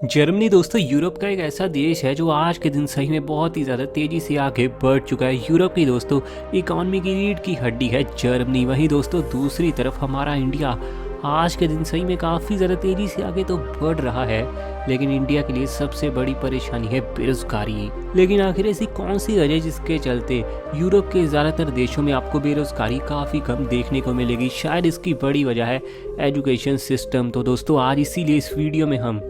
Germany दोस्तों Europe का एक ऐसा देश है जो आज के दिन सही में बहुत ही ज़्यादा तेज़ी से आगे बढ़ चुका है। यूरोप की दोस्तों इकॉनमी की रीढ़ की हड्डी है जर्मनी। वहीं दोस्तों दूसरी तरफ हमारा इंडिया आज के दिन सही में काफ़ी ज़्यादा तेज़ी से आगे तो बढ़ रहा है, लेकिन इंडिया के लिए सबसे बड़ी परेशानी है बेरोज़गारी। लेकिन आखिर ऐसी कौन सी वजह जिसके चलते यूरोप के ज़्यादातर देशों में आपको बेरोज़गारी काफ़ी कम देखने को मिलेगी? शायद इसकी बड़ी वजह है एजुकेशन सिस्टम। तो दोस्तों आज इसीलिए इस वीडियो में हम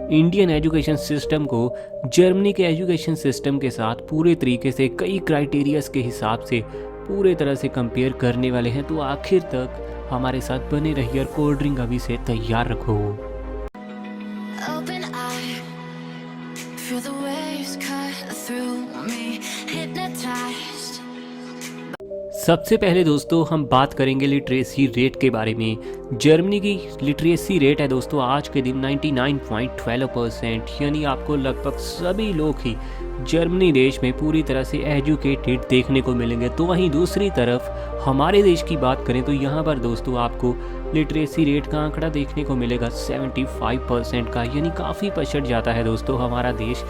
इंडियन एजुकेशन सिस्टम को जर्मनी के एजुकेशन सिस्टम के साथ पूरे तरीके से कई क्राइटेरियाज के हिसाब से पूरे तरह से कंपेयर करने वाले हैं। तो आखिर तक हमारे साथ बने रहिए और कोल्ड ड्रिंक अभी से तैयार रखो। Open eye, feel the waves cut through me, hypnotized. सबसे पहले दोस्तों हम बात करेंगे लिटरेसी रेट के बारे में। जर्मनी की लिटरेसी रेट है दोस्तों आज के दिन 99.12%, यानी आपको लगभग सभी लोग ही जर्मनी देश में पूरी तरह से एजुकेटेड देखने को मिलेंगे। तो वहीं दूसरी तरफ हमारे देश की बात करें तो यहाँ पर दोस्तों आपको लिटरेसी रेट का आंकड़ा देखने को मिलेगा 75% का, यानी काफ़ी पछड़ जाता है दोस्तों हमारा देश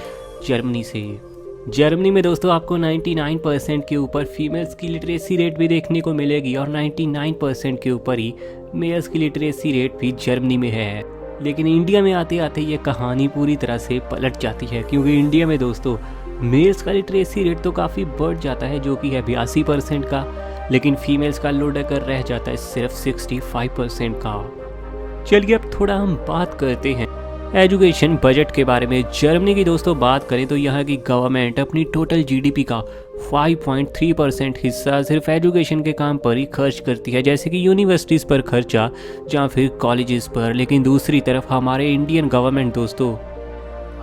जर्मनी से। जर्मनी में दोस्तों आपको 99% के ऊपर फीमेल्स की लिटरेसी रेट भी देखने को मिलेगी और 99% के ऊपर ही मेल्स की लिटरेसी रेट भी जर्मनी में है। लेकिन इंडिया में आते आते ये कहानी पूरी तरह से पलट जाती है, क्योंकि इंडिया में दोस्तों मेल्स का लिटरेसी रेट तो काफ़ी बढ़ जाता है जो कि है 82% का, लेकिन फीमेल्स का लो डकर रह जाता है सिर्फ 65% का। चलिए अब थोड़ा हम बात करते हैं एजुकेशन बजट के बारे में। जर्मनी की दोस्तों बात करें तो यहाँ की गवर्नमेंट अपनी टोटल जीडीपी का 5.3% हिस्सा सिर्फ एजुकेशन के काम पर ही खर्च करती है, जैसे कि यूनिवर्सिटीज़ पर खर्चा या फिर कॉलेजेस पर। लेकिन दूसरी तरफ हमारे इंडियन गवर्नमेंट दोस्तों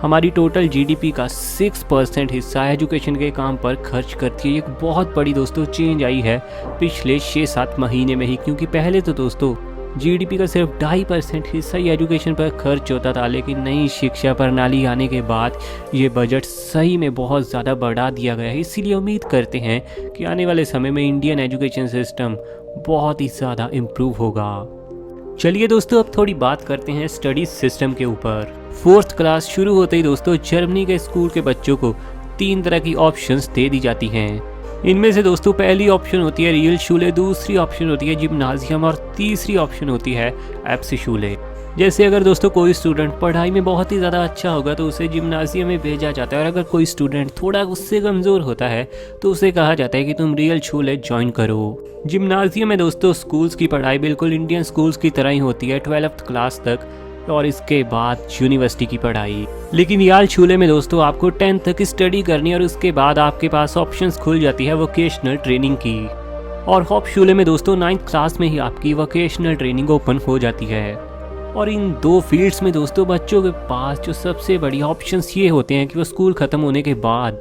हमारी टोटल जीडीपी का 6% हिस्सा एजुकेशन के काम पर खर्च करती है। एक बहुत बड़ी दोस्तों चेंज आई है पिछले 6-7 महीने में ही, क्योंकि पहले तो दोस्तों जीडीपी का सिर्फ 2.5% हिस्सा ही एजुकेशन पर खर्च होता था, लेकिन नई शिक्षा प्रणाली आने के बाद ये बजट सही में बहुत ज़्यादा बढ़ा दिया गया है। इसीलिए उम्मीद करते हैं कि आने वाले समय में इंडियन एजुकेशन सिस्टम बहुत ही ज़्यादा इम्प्रूव होगा। चलिए दोस्तों अब थोड़ी बात करते हैं स्टडी सिस्टम के ऊपर। 4th क्लास शुरू होते ही दोस्तों जर्मनी के स्कूल के बच्चों को 3 तरह की ऑप्शंस दे दी जाती हैं। इनमें से दोस्तों पहली ऑप्शन होती है रियल शूले, दूसरी ऑप्शन होती है जिम्नाजियम और तीसरी ऑप्शन होती है एप्सी शूले। जैसे अगर दोस्तों कोई स्टूडेंट पढ़ाई में बहुत ही ज़्यादा अच्छा होगा तो उसे जिम्नाजियम में भेजा जाता है, और अगर कोई स्टूडेंट थोड़ा उससे कमज़ोर होता है तो उसे कहा जाता है कि तुम रियल शूले ज्वाइन करो। जिम्नाजियम में दोस्तों स्कूल्स की पढ़ाई बिल्कुल इंडियन स्कूल्स की तरह ही होती है 12th क्लास तक, और इसके बाद यूनिवर्सिटी की पढ़ाई। लेकिन याल शूले में दोस्तों आपको 10th तक स्टडी करनी है और उसके बाद आपके पास ऑप्शंस खुल जाती है वोकेशनल ट्रेनिंग की। और हॉप शूले में दोस्तों 9th क्लास में ही आपकी वोकेशनल ट्रेनिंग ओपन हो जाती है। और इन दो फील्ड्स में दोस्तों बच्चों के पास जो सबसे बड़ी ऑप्शंस ये होते हैं कि वो स्कूल ख़त्म होने के बाद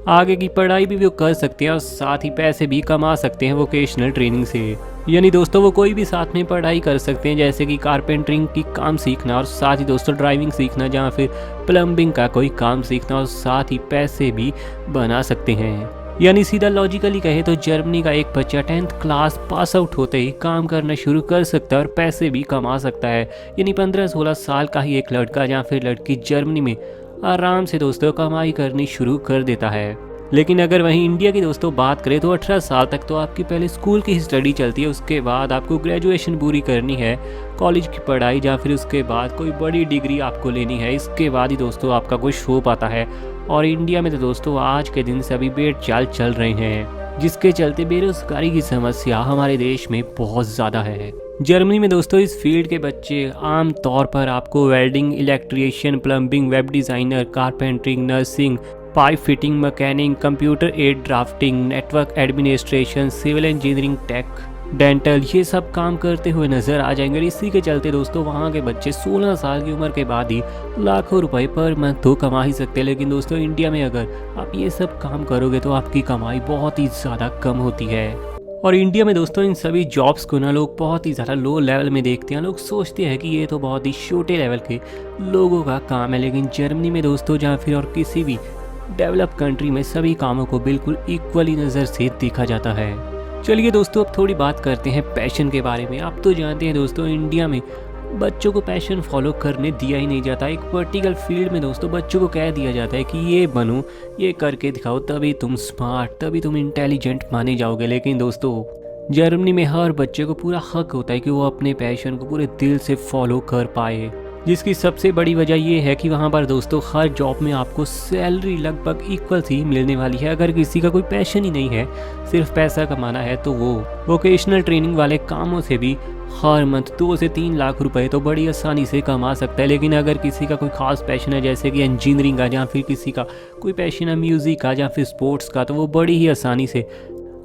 आगे की पढ़ाई भी वो कर सकते हैं और साथ ही पैसे भी कमा सकते हैं वोकेशनल ट्रेनिंग से। यानी दोस्तों वो कोई भी साथ में पढ़ाई कर सकते हैं, जैसे कि कारपेंटरिंग की काम सीखना और साथ ही दोस्तों ड्राइविंग सीखना, जहाँ फिर प्लम्बिंग का कोई काम सीखना, और साथ ही पैसे भी बना सकते हैं। यानी सीधा लॉजिकली कहे तो जर्मनी का एक बच्चा 10th क्लास पास आउट होते ही काम करना शुरू कर सकता है और पैसे भी कमा सकता है। यानी 15-16 साल का ही एक लड़का या फिर लड़की जर्मनी में आराम से दोस्तों कमाई करनी शुरू कर देता है। लेकिन अगर वहीं इंडिया की दोस्तों बात करें तो 18 साल तक तो आपकी पहले स्कूल की स्टडी चलती है, उसके बाद आपको ग्रेजुएशन पूरी करनी है, कॉलेज की पढ़ाई, या फिर उसके बाद कोई बड़ी डिग्री आपको लेनी है। इसके बाद ही दोस्तों आपका कुछ हो पाता है। और इंडिया में तो दोस्तों आज के दिन सभी बेट चाल चल रहे हैं, जिसके चलते बेरोजगारी की समस्या हमारे देश में बहुत ज़्यादा है। जर्मनी में दोस्तों इस फील्ड के बच्चे आम तौर पर आपको welding, electrician, plumbing, web designer, carpentering, nursing, pipe fitting, mechanic, computer aided drafting, network administration, civil engineering, tech, dental, ये सब काम करते हुए नज़र आ जाएंगे। और इसी के चलते दोस्तों वहाँ के बच्चे 16 साल की उम्र के बाद ही लाखों रुपए पर मंथ तो कमा ही सकते हैं। लेकिन दोस्तों इंडिया में अगर आप ये सब काम करोगे तो आपकी कमाई बहुत ही ज़्यादा कम होती है। और इंडिया में दोस्तों इन सभी जॉब्स को ना लोग बहुत ही ज़्यादा लो लेवल में देखते हैं। लोग सोचते हैं कि ये तो बहुत ही छोटे लेवल के लोगों का काम है, लेकिन जर्मनी में दोस्तों जहाँ फिर और किसी भी डेवलप कंट्री में सभी कामों को बिल्कुल इक्वली नज़र से देखा जाता है। चलिए दोस्तों अब थोड़ी बात करते हैं पैशन के बारे में। आप तो जानते हैं दोस्तों इंडिया में बच्चों को पैशन फॉलो करने दिया ही नहीं जाता। एक वर्टिकल फील्ड में दोस्तों बच्चों को कह दिया जाता है कि ये बनो, ये करके दिखाओ, तभी तुम स्मार्ट, तभी तुम इंटेलिजेंट माने जाओगे। लेकिन दोस्तों जर्मनी में हर बच्चे को पूरा हक होता है कि वो अपने पैशन को पूरे दिल से फॉलो कर पाए, जिसकी सबसे बड़ी वजह ये है कि वहाँ पर दोस्तों हर जॉब में आपको सैलरी लगभग इक्वल सी मिलने वाली है। अगर किसी का कोई पैशन ही नहीं है, सिर्फ पैसा कमाना है, तो वो वोकेशनल ट्रेनिंग वाले कामों से भी हर मंथ 2 से 3 लाख रुपए तो बड़ी आसानी से कमा सकता है। लेकिन अगर किसी का कोई खास पैशन है, जैसे कि इंजीनियरिंग का, या फिर किसी का कोई पैशन है म्यूज़िक का या फिर स्पोर्ट्स का, तो वो बड़ी ही आसानी से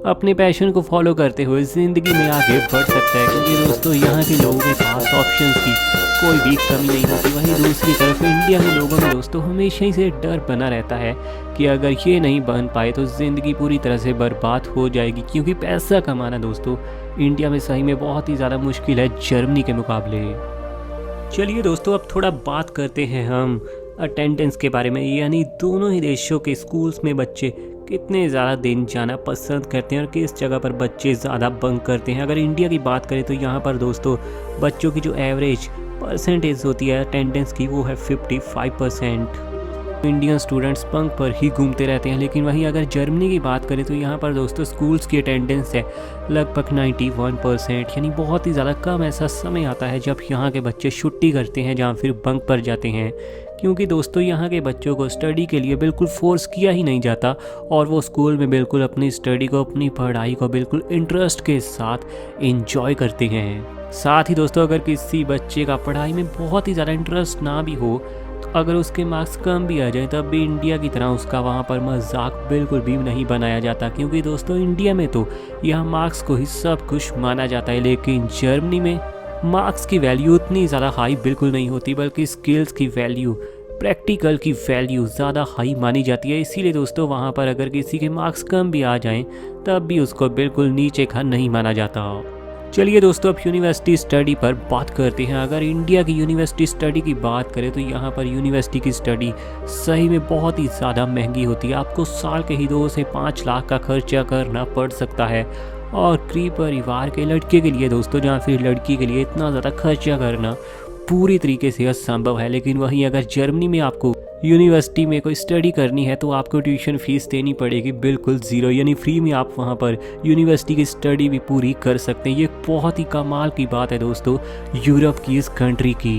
अपने पैशन को फॉलो करते हुए ज़िंदगी में आगे बढ़ सकता है। क्योंकि दोस्तों यहाँ के लोगों के पास ऑप्शंस की कोई भी कमी नहीं होती। वहीं दूसरी तरफ इंडिया के लोगों में दोस्तों हमेशा ही से डर बना रहता है कि अगर ये नहीं बन पाए तो ज़िंदगी पूरी तरह से बर्बाद हो जाएगी। क्योंकि पैसा कमाना दोस्तों इंडिया में सही में बहुत ही ज़्यादा मुश्किल है जर्मनी के मुकाबले। चलिए दोस्तों अब थोड़ा बात करते हैं हम अटेंडेंस के बारे में, यानी दोनों ही देशों के स्कूल्स में बच्चे कितने ज़्यादा दिन जाना पसंद करते हैं और किस जगह पर बच्चे ज़्यादा बंक करते हैं। अगर इंडिया की बात करें तो यहाँ पर दोस्तों बच्चों की जो एवरेज परसेंटेज होती है अटेंडेंस की, वो है 55%। इंडियन स्टूडेंट्स बंक पर ही घूमते रहते हैं। लेकिन वहीं अगर जर्मनी की बात करें तो यहाँ पर दोस्तों स्कूल्स की अटेंडेंस है लगभग 91%, यानी बहुत ही ज़्यादा कम ऐसा समय आता है जब यहाँ के बच्चे छुट्टी करते हैं या फिर बंक पर जाते हैं। क्योंकि दोस्तों यहाँ के बच्चों को स्टडी के लिए बिल्कुल फोर्स किया ही नहीं जाता और वो स्कूल में बिल्कुल अपनी स्टडी को, अपनी पढ़ाई को बिल्कुल इंटरेस्ट के साथ एंजॉय करते हैं। साथ ही दोस्तों अगर किसी बच्चे का पढ़ाई में बहुत ही ज़्यादा इंटरेस्ट ना भी हो, तो अगर उसके मार्क्स कम भी आ जाए, तब भी इंडिया की तरह उसका वहाँ पर मजाक बिल्कुल भी नहीं बनाया जाता। क्योंकि दोस्तों इंडिया में तो यहाँ मार्क्स को ही सब कुछ माना जाता है, लेकिन जर्मनी में मार्क्स की वैल्यू उतनी ज़्यादा हाई बिल्कुल नहीं होती, बल्कि स्किल्स की वैल्यू, प्रैक्टिकल की वैल्यू ज़्यादा हाई मानी जाती है। इसीलिए दोस्तों वहाँ पर अगर किसी के मार्क्स कम भी आ जाएं, तब भी उसको बिल्कुल नीचे का नहीं माना जाता। चलिए दोस्तों अब यूनिवर्सिटी स्टडी पर बात करते हैं। अगर इंडिया की यूनिवर्सिटी स्टडी की बात करें तो यहाँ पर यूनिवर्सिटी की स्टडी सही में बहुत ही ज़्यादा महंगी होती है। आपको साल के ही 2 से 5 लाख का खर्चा करना पड़ सकता है और गरीब परिवार के लड़के के लिए दोस्तों या फिर लड़की के लिए इतना ज़्यादा खर्चा करना पूरी तरीके से असंभव है। लेकिन वहीं अगर जर्मनी में आपको यूनिवर्सिटी में कोई स्टडी करनी है तो आपको ट्यूशन फीस देनी पड़ेगी बिल्कुल ज़ीरो, यानी फ्री में आप वहाँ पर यूनिवर्सिटी की स्टडी भी पूरी कर सकते हैं। ये बहुत ही कमाल की बात है दोस्तों यूरोप की इस कंट्री की।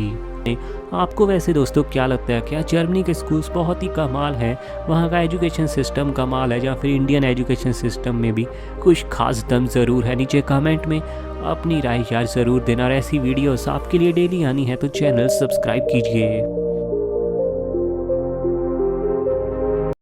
आपको वैसे दोस्तों क्या लगता है, क्या जर्मनी के स्कूल्स बहुत ही कमाल हैं, वहाँ का एजुकेशन सिस्टम कमाल है, या फिर इंडियन एजुकेशन सिस्टम में भी कुछ खास दम ज़रूर है? नीचे कमेंट में अपनी राय यार ज़रूर देना। और ऐसी वीडियोस आपके लिए डेली आनी है तो चैनल सब्सक्राइब कीजिए।